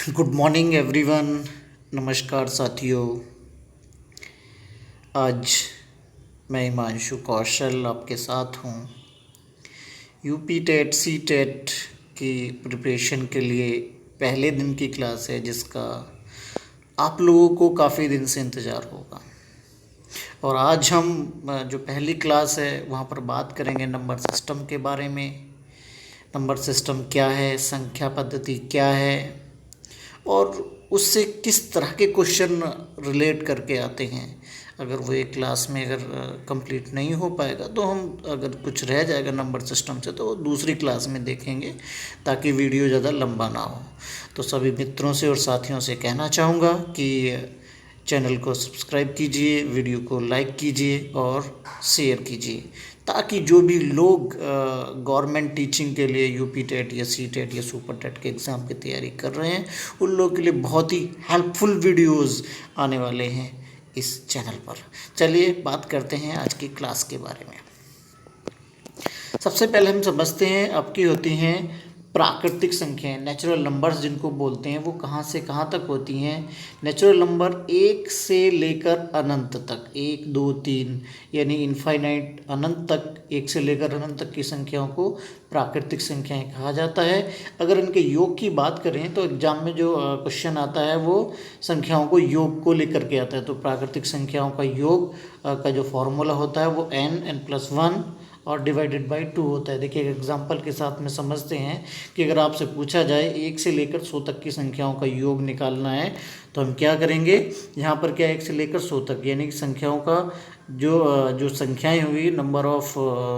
Good morning everyone. नमस्कार साथियों। आज मैं हिमांशु कौशल आपके साथ हूँ। यूपी टेट सी टेट की प्रिपरेशन के लिए पहले दिन की क्लास है, जिसका आप लोगों को काफ़ी दिन से इंतज़ार होगा। और आज हम जो पहली क्लास है वहाँ पर बात करेंगे नंबर सिस्टम के बारे में। नंबर सिस्टम क्या है, संख्या पद्धति क्या है और उससे किस तरह के क्वेश्चन रिलेट करके आते हैं। अगर वो एक क्लास में अगर कंप्लीट नहीं हो पाएगा तो हम अगर कुछ रह जाएगा नंबर सिस्टम से तो दूसरी क्लास में देखेंगे, ताकि वीडियो ज़्यादा लंबा ना हो। तो सभी मित्रों से और साथियों से कहना चाहूँगा कि चैनल को सब्सक्राइब कीजिए, वीडियो को लाइक कीजिए और शेयर कीजिए, ताकि जो भी लोग गवर्नमेंट टीचिंग के लिए यूपी टेट या सी टेट या सुपर टेट के एग्ज़ाम की तैयारी कर रहे हैं, उन लोगों के लिए बहुत ही हेल्पफुल वीडियोस आने वाले हैं इस चैनल पर। चलिए बात करते हैं आज की क्लास के बारे में। सबसे पहले हम समझते हैं आपकी होती हैं प्राकृतिक संख्याएं, नेचुरल नंबर्स जिनको बोलते हैं, वो कहाँ से कहाँ तक होती हैं। नेचुरल नंबर एक से लेकर अनंत तक, 1 2 3 यानी इनफाइनाइट अनंत तक, एक से लेकर अनंत तक की संख्याओं को प्राकृतिक संख्याएं कहा जाता है। अगर इनके योग की बात करें तो एग्जाम में जो क्वेश्चन आता है वो संख्याओं को योग को लेकर के आता है। तो प्राकृतिक संख्याओं का योग का जो फॉर्मूला होता है वो n+1 और डिवाइडेड बाई 2 होता है। देखिए एग्जाम्पल के साथ में समझते हैं कि अगर आपसे पूछा जाए 1 से लेकर 100 तक की संख्याओं का योग निकालना है तो हम क्या करेंगे। यहाँ पर क्या 1 से लेकर 100 तक यानी कि संख्याओं का जो संख्याएं होंगी, नंबर ऑफ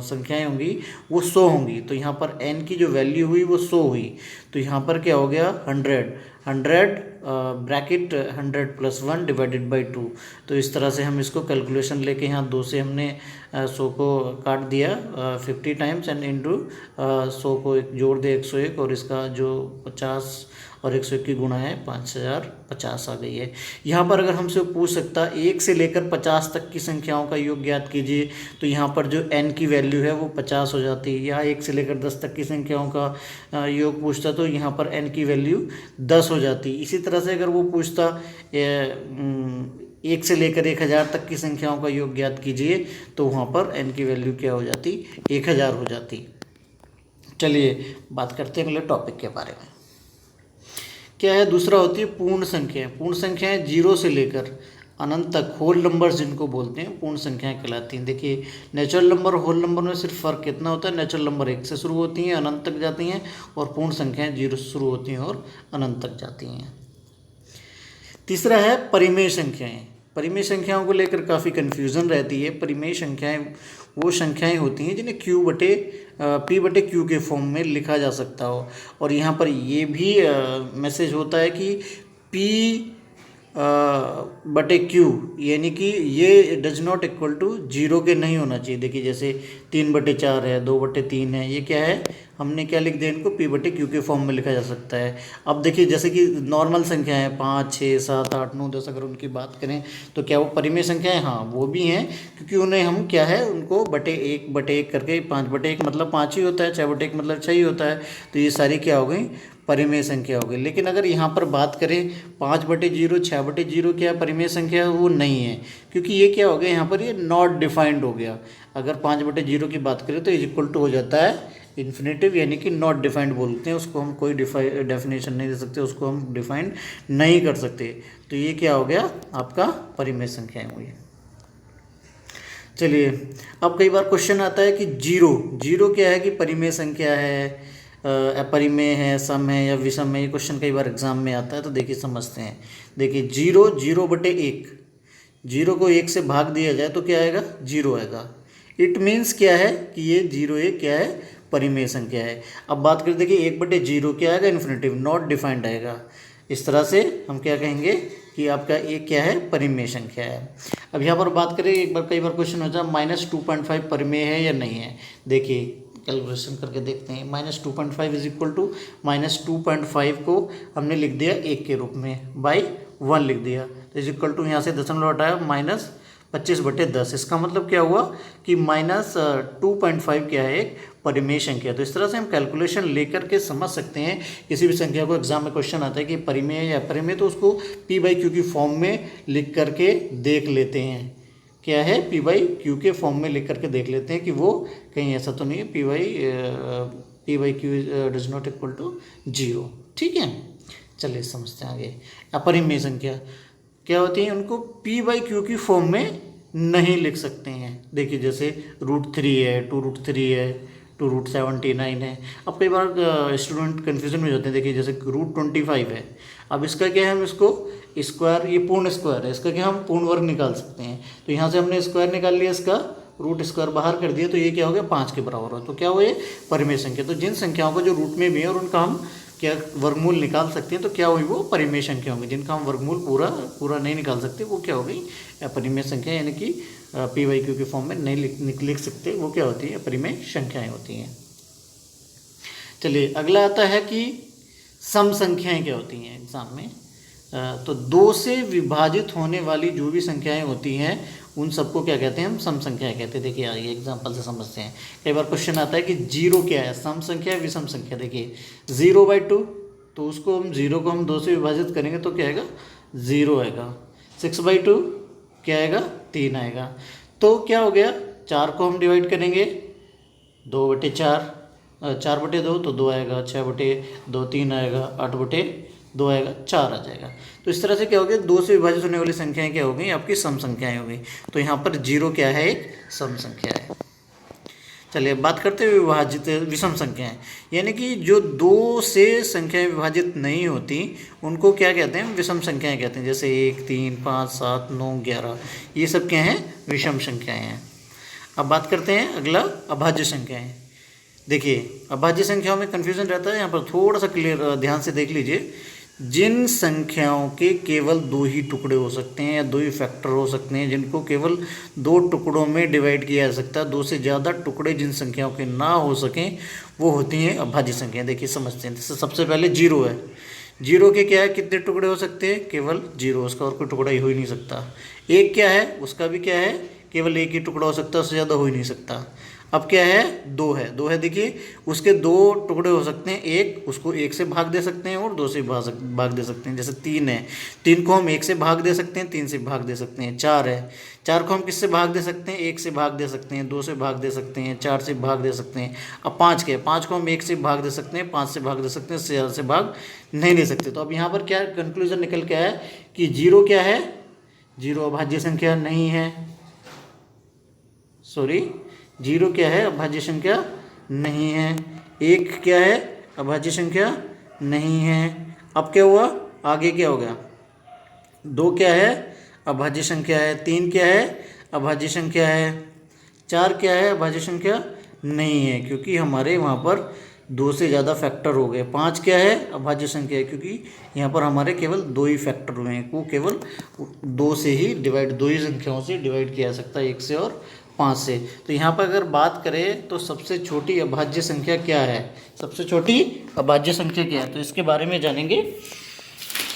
संख्याएं होंगी वो 100 होंगी। तो यहाँ पर n की जो वैल्यू हुई वो 100 हुई। तो यहाँ पर क्या हो गया 100 ब्रैकेट 100+1 डिवाइडेड बाई 2। तो इस तरह से हम इसको कैलकुलेशन लेके यहाँ 2 से हमने 100 को काट दिया 50 टाइम्स एंड इंटू 100 को एक जोड़ दिया 101, और इसका जो 50 और 101 की गुणा है 5050 आ गई है। यहाँ पर अगर हमसे पूछ सकता 1 से लेकर 50 तक की संख्याओं का योग ज्ञात कीजिए, तो यहाँ पर जो n की वैल्यू है वो 50 हो जाती है। या 1 से लेकर 10 तक की संख्याओं का योग पूछता तो यहाँ पर n की वैल्यू 10 हो जाती। इसी तरह से अगर वो पूछता 1 से लेकर 1000 तक की संख्याओं का योग ज्ञात कीजिए, तो वहाँ पर n की वैल्यू क्या हो जाती 1000 हो जाती। चलिए बात करते हैं अगले टॉपिक के बारे में। क्या है दूसरा होती है पूर्ण संख्याएं। पूर्ण संख्याएं 0 से लेकर अनंत तक, होल नंबर्स जिनको बोलते हैं, पूर्ण संख्याएं कहलाती हैं। देखिए नेचुरल नंबर और होल नंबर में सिर्फ फ़र्क कितना होता है, नेचुरल नंबर 1 से शुरू होती हैं अनंत तक जाती हैं, और पूर्ण संख्याएं 0 से शुरू होती हैं और अनंत तक जाती हैं। तीसरा है परिमेय संख्याएं। परिमेय संख्याओं को लेकर काफ़ी कन्फ्यूज़न रहती है। परिमेय संख्याएं वो संख्याएं होती हैं जिन्हें P/Q के फॉर्म में लिखा जा सकता हो। और यहाँ पर ये भी मैसेज होता है कि P/Q यानी कि ये डज नॉट इक्वल टू 0 के नहीं होना चाहिए। देखिए जैसे 3/4 है, 2/3 है, ये क्या है, हमने क्या लिख दिया, इनको P/Q के फॉर्म में लिखा जा सकता है। अब देखिए जैसे कि नॉर्मल संख्या है 5 6 7 8 9 10, अगर उनकी बात करें तो क्या वो परिमेय संख्या है? हाँ वो भी हैं, क्योंकि उन्हें हम क्या है उनको बटे एक करके 5/1 मतलब 5 ही होता है, 6/1 मतलब 6 ही होता है। तो ये सारी क्या हो गई परिमेय संख्या हो गई। लेकिन अगर यहाँ पर बात करें 5/0 6/0 क्या परिमेय संख्या वो नहीं है, क्योंकि ये क्या हो गया यहाँ पर ये नॉट डिफाइंड हो गया। अगर 5/0 की बात करें तो इज इक्वल टू हो जाता है इन्फिनेटिव, यानी कि नॉट डिफाइंड बोलते हैं उसको, हम कोई डेफिनेशन नहीं दे सकते, उसको हम डिफाइंड नहीं कर सकते। तो ये क्या हो गया आपका परिमेय संख्याएं हुई। चलिए अब कई बार क्वेश्चन आता है कि जीरो क्या है, कि परिमेय संख्या है, अपरिमेय है, सम है या विषम है। ये क्वेश्चन कई बार एग्जाम में आता है, तो देखिए समझते हैं। देखिए 0/1, 0 को 1 से भाग दिया जाए तो क्या आएगा 0 आएगा। इट मीन्स क्या है कि ये 0 क्या है परिमेय संख्या है। अब बात करें देखिए 1/0 क्या आएगा इन्फिनेटिव, नॉट डिफाइंड आएगा। इस तरह से हम क्या कहेंगे कि आपका एक क्या है परिमेय संख्या है। अब यहाँ पर बात करें, एक बार कई बार क्वेश्चन होता है -2.5 परिमेय है या नहीं है। देखिए कैलकुलेशन करके देखते हैं। -2.5 इज इक्वल टू -2.5 को हमने लिख दिया 1 के रूप में, बाई 1 लिख दिया, तो इज इक्वल टू यहाँ से दशमलव हटाया -25/10। इसका मतलब क्या हुआ कि -2.5 क्या है एक परिमेय संख्या। तो इस तरह से हम कैलकुलेशन लेकर के समझ सकते हैं किसी भी संख्या को। एग्जाम में क्वेश्चन आता है कि परिमेय या अपरिमेय, तो उसको पी बाई क्यू की फॉर्म में लिख करके देख लेते हैं। क्या है, पी बाई क्यू के फॉर्म में लिख करके देख लेते हैं कि वो कहीं ऐसा तो नहीं है P by Q does not equal to 0। ठीक है, चलिए समझते हैं आगे। अपरिमेय संख्या क्या होती है, उनको पी बाई क्यू की फॉर्म में नहीं लिख सकते हैं। देखिए जैसे √3 है, 2√3 है, 2√79 है। अब कई बार स्टूडेंट कन्फ्यूजन में जाते हैं। देखिए जैसे √25 है, अब इसका क्या है, हम इसको स्क्वायर, ये पूर्ण स्क्वायर है, इसका क्या हम पूर्ण वर्ग निकाल सकते हैं। तो यहाँ से हमने स्क्वायर निकाल लिया, इसका रूट स्क्वायर बाहर कर दिया, तो ये क्या हो गया 5 के बराबर हो। तो क्या हुआ, ये परिमेय संख्या। तो जिन संख्याओं को जो रूट में भी है और उनका हम क्या वर्गमूल निकाल सकते हैं, तो क्या हुई, वो परिमेय संख्या होंगी। जिनका हम वर्गमूल पूरा नहीं निकाल सकते, वो क्या हो गई, अपरिमेय संख्या, यानी कि पी बाई क्यू के फॉर्म में नहीं लिख सकते, वो क्या होती है, अपरिमेय संख्याएं होती हैं। चलिए अगला आता है कि सम संख्याएं क्या होती हैं एग्जाम में। तो 2 से विभाजित होने वाली जो भी संख्याएं होती हैं उन सबको क्या कहते हैं, हम सम संख्याएं कहते हैं। देखिए आइए एग्जाम्पल से समझते हैं। कई बार क्वेश्चन आता है कि 0 क्या है, सम संख्या है विषम संख्या। देखिए 0/2, तो उसको हम 0 को हम 2 से विभाजित करेंगे तो क्या आएगा, 0 आएगा। 6/2 क्या आएगा, 3 आएगा। तो क्या हो गया, 4 को हम डिवाइड करेंगे 2/4, 4/2 तो 2 आएगा, 6/2 3 आएगा, 8/2 आएगा, 4 आ जाएगा। तो इस तरह से क्या हो गया, 2 से विभाजित होने वाली संख्याएं क्या हो गई, आपकी सम संख्याएं हो गई। तो यहाँ पर 0 क्या है, एक सम संख्या है। चलिए बात करते हैं विभाजित विषम संख्याएं, यानी कि जो 2 से संख्याएं विभाजित नहीं होती उनको क्या कहते हैं, विषम संख्याएं कहते हैं। जैसे 1, 3, 5, 7, 9, 11, ये सब क्या हैं, विषम संख्याएं हैं। अब बात करते हैं अगला, अभाज्य संख्याएं। देखिए अभाज्य संख्याओं में कन्फ्यूजन रहता है, यहाँ पर थोड़ा सा क्लियर ध्यान से देख लीजिए। जिन संख्याओं के केवल 2 ही टुकड़े हो सकते हैं या 2 ही फैक्टर हो सकते हैं, जिनको केवल 2 टुकड़ों में डिवाइड किया जा सकता है, 2 से ज़्यादा टुकड़े जिन संख्याओं के ना हो सकें, वो होती हैं अभाज्य संख्याएं। देखिए समझते हैं। जैसे सबसे पहले 0 है, 0 के क्या है, कितने टुकड़े हो सकते हैं, केवल 0, उसका और कोई टुकड़ा ही हो ही नहीं सकता। 1 क्या है, उसका भी क्या है, केवल 1 ही टुकड़ा हो सकता है, उससे ज़्यादा हो ही नहीं सकता। अब क्या है, 2 है, 2 है, देखिए उसके 2 टुकड़े हो सकते हैं। 1 उसको 1 से भाग दे सकते हैं और 2 से भाग दे सकते हैं। जैसे 3 है, 3 को हम 1 से भाग दे सकते हैं, 3 से भाग दे सकते हैं। 4 है, 4 को हम किससे भाग दे सकते हैं, 1 से भाग दे सकते हैं, 2 से भाग दे सकते हैं, 4 से भाग दे सकते हैं। अब 5 क्या है, 5 को हम 1 से भाग दे सकते हैं, 5 से भाग दे सकते हैं, इससे ज़्यादा से भाग नहीं दे सकते। तो अब यहाँ पर क्या कंक्लूजन निकल के आया कि 0 क्या है, 0 अभाज्य संख्या नहीं है। 0 क्या है, अभाज्य संख्या नहीं है। 1 क्या है, अभाज्य संख्या नहीं है। अब क्या हुआ, आगे क्या हो गया, 2 क्या है, अभाज्य संख्या है। 3 क्या है, अभाज्य संख्या है। 4 क्या है, अभाज्य संख्या नहीं है, क्योंकि हमारे वहाँ पर 2 से ज़्यादा फैक्टर हो गए। 5 क्या है, अभाज्य संख्या है, क्योंकि यहाँ पर हमारे केवल 2 ही फैक्टर हुए हैं। वो केवल 2 से ही डिवाइड, 2 ही संख्याओं से डिवाइड किया जा सकता है, 1 से और 5 से। तो यहाँ पर अगर बात करें तो सबसे छोटी अभाज्य संख्या क्या है, सबसे छोटी अभाज्य संख्या क्या है, तो इसके बारे में जानेंगे।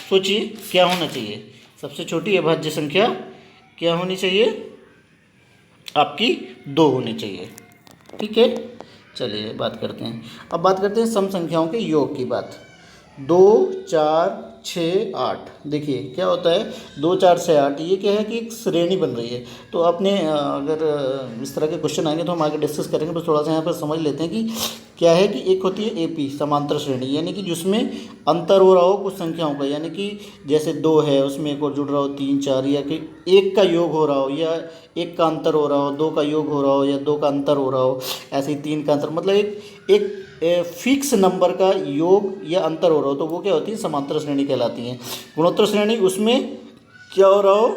सोचिए क्या होना चाहिए, सबसे छोटी अभाज्य संख्या क्या होनी चाहिए, आपकी 2 होनी चाहिए। ठीक है, चलिए बात करते हैं। अब बात करते हैं सम संख्याओं के योग की बात। 2, 4, 6, 8। देखिए क्या होता है, 2, 4, 6, 8, ये क्या है कि एक श्रेणी बन रही है। तो आपने अगर इस तरह के क्वेश्चन आएंगे तो हम आगे डिस्कस करेंगे, बस थोड़ा सा यहाँ पर समझ लेते हैं कि क्या है कि एक होती है एपी समांतर श्रेणी, यानी कि जिसमें अंतर हो रहा हो कुछ संख्याओं का, यानी कि जैसे 2 है उसमें एक और जुड़ रहा हो 3, 4, या कि 1 का योग हो रहा हो, या 1 का अंतर हो रहा हो, 2 का योग हो रहा हो, या 2 का अंतर हो रहा हो, ऐसे ही 3 का अंतर, मतलब एक फिक्स नंबर का योग या अंतर हो रहा हो, तो वो क्या होती है, समांतर श्रेणी कहलाती है। गुणोत्तर श्रेणी, उसमें क्या हो रहा हो,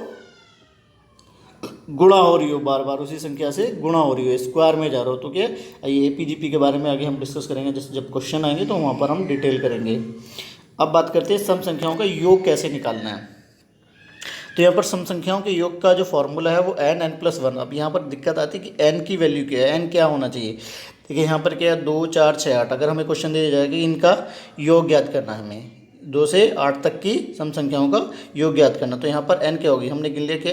गुणा हो रही हो, बार बार उसी संख्या से गुणा हो रही हो, स्क्वायर में जा रहा हो, तो क्या ये एपीजीपी के बारे में आगे हम डिस्कस करेंगे, जैसे जब क्वेश्चन आएंगे तो वहाँ पर हम डिटेल करेंगे। अब बात करते हैं सम संख्याओं का योग कैसे निकालना है। तो यहाँ पर सम संख्याओं के योग का जो फॉर्मूला है वो n+1। अब यहाँ पर दिक्कत आती है कि n की वैल्यू क्या है, n क्या होना चाहिए। देखिए यहाँ पर क्या है, 2, 4, 6, 8, अगर हमें क्वेश्चन दिया जाएगा कि इनका योग ज्ञात करना है, हमें 2 से 8 तक की सम संख्याओं का योग ज्ञात करना, तो यहाँ पर n क्या होगी, हमने गिन लिया कि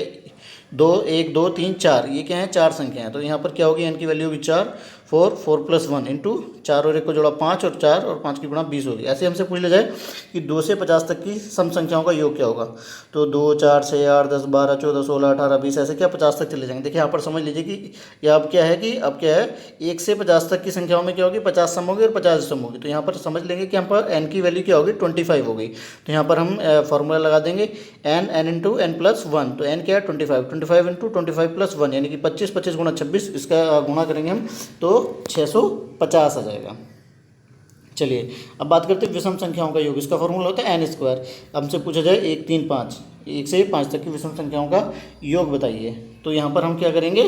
2, 1, 2, 3, 4, ये क्या है, 4 संख्या है, तो यहाँ पर क्या होगी, n की वैल्यू होगी 4। 4 प्लस 1 इंटू 4 और 1 को जोड़ा 5 और 4 और 5 की गुणा 20 होगी। ऐसे हमसे पूछ लिया जाए कि 2 से 50 तक की सम संख्याओं का योग क्या होगा, तो 2 4 6 8 10 12 14 16 18 20 ऐसे क्या 50 तक चले जाएंगे। देखिए यहाँ पर समझ लीजिए कि ये अब क्या है कि अब क्या है 1 से 50 तक की संख्याओं में क्या होगी 50 सम होगी और 50 सम होगी। तो यहाँ पर समझ लेंगे कि यहाँ पर n की वैल्यू क्या होगी 25 होगी। तो यहाँ पर हम फॉर्मूला लगा देंगे n इंटू n प्लस 1। तो n क्या है 25 इंटू 25 प्लस 1 यानी कि 25 गुणा 26, इसका गुणा करेंगे हम तो 650 आ जाएगा। चलिए अब बात करते हैं विषम संख्याओं का योग। इसका फॉर्मूला होता है n²। हमसे पूछा जाए 1 3 5 1 से 5 तक की विषम संख्याओं का योग बताइए, तो यहाँ पर हम क्या करेंगे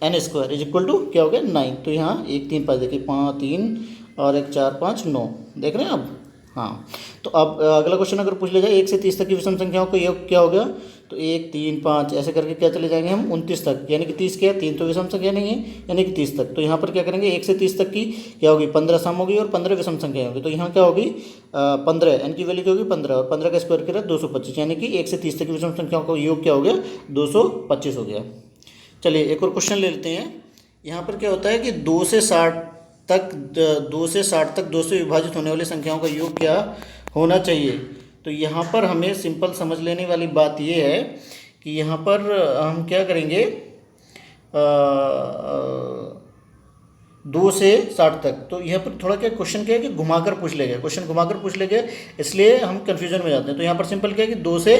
n² इज इक्वल टू क्या हो गया 9। तो यहाँ 1 3 5 देखिए 5 3 और 1 4 5 9 देख रहे हैं अब। हाँ तो अब अगला क्वेश्चन अगर पूछ लिया जाए 1 से 30 तक की विषम संख्याओं का योग क्या हो गया, तो 1 3 5 ऐसे करके क्या चले जाएंगे हम 29 तक, यानी कि 30 क्या है 3 तो विषम संख्या नहीं है यानी कि 30 तक। तो यहाँ पर क्या करेंगे 1 से 30 तक की क्या होगी 15 सम होगी और 15 विषम संख्या होगी। तो यहाँ क्या होगी 15 n की वैल्यू क्या होगी 15 और 15 का स्क्वायर किया 225, यानी कि 1 से 30 तक की विषम संख्याओं का योग क्या हो गया 225 हो गया। चलिए एक और क्वेश्चन ले लेते हैं। यहाँ पर क्या होता है कि 2 से 60 तक 2 से विभाजित होने वाली संख्याओं का योग क्या होना चाहिए। तो यहाँ पर हमें सिंपल समझ लेने वाली बात ये है कि यहाँ पर हम क्या करेंगे 2 से 60 तक। तो यहाँ पर थोड़ा क्या क्वेश्चन क्या है कि घुमाकर पूछ ले गया, क्वेश्चन घुमाकर पूछ ले गया, इसलिए हम कन्फ्यूजन में जाते हैं। तो यहाँ पर सिंपल क्या है कि 2 से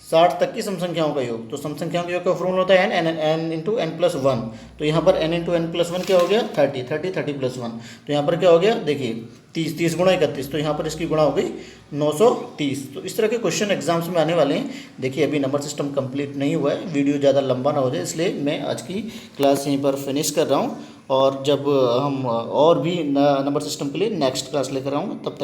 60 तक की सम संख्याओं का योग। तो सम संख्याओं के योग का फॉर्मूला होता है n इंटू n प्लस 1। तो यहाँ पर n इंटू n प्लस 1 क्या हो गया 30 प्लस 1। तो यहाँ पर क्या हो गया देखिए 30 गुणा 31, तो यहाँ पर इसकी गुणा हो गई 930। तो इस तरह के क्वेश्चन एग्जाम्स में आने वाले हैं। देखिए अभी नंबर सिस्टम कंप्लीट नहीं हुआ है, वीडियो ज़्यादा लंबा ना हो जाए, इसलिए मैं आज की क्लास यहीं पर फिनिश कर रहा हूँ। और जब हम और भी नंबर सिस्टम के लिए नेक्स्ट क्लास लेकर आऊँगा तब तक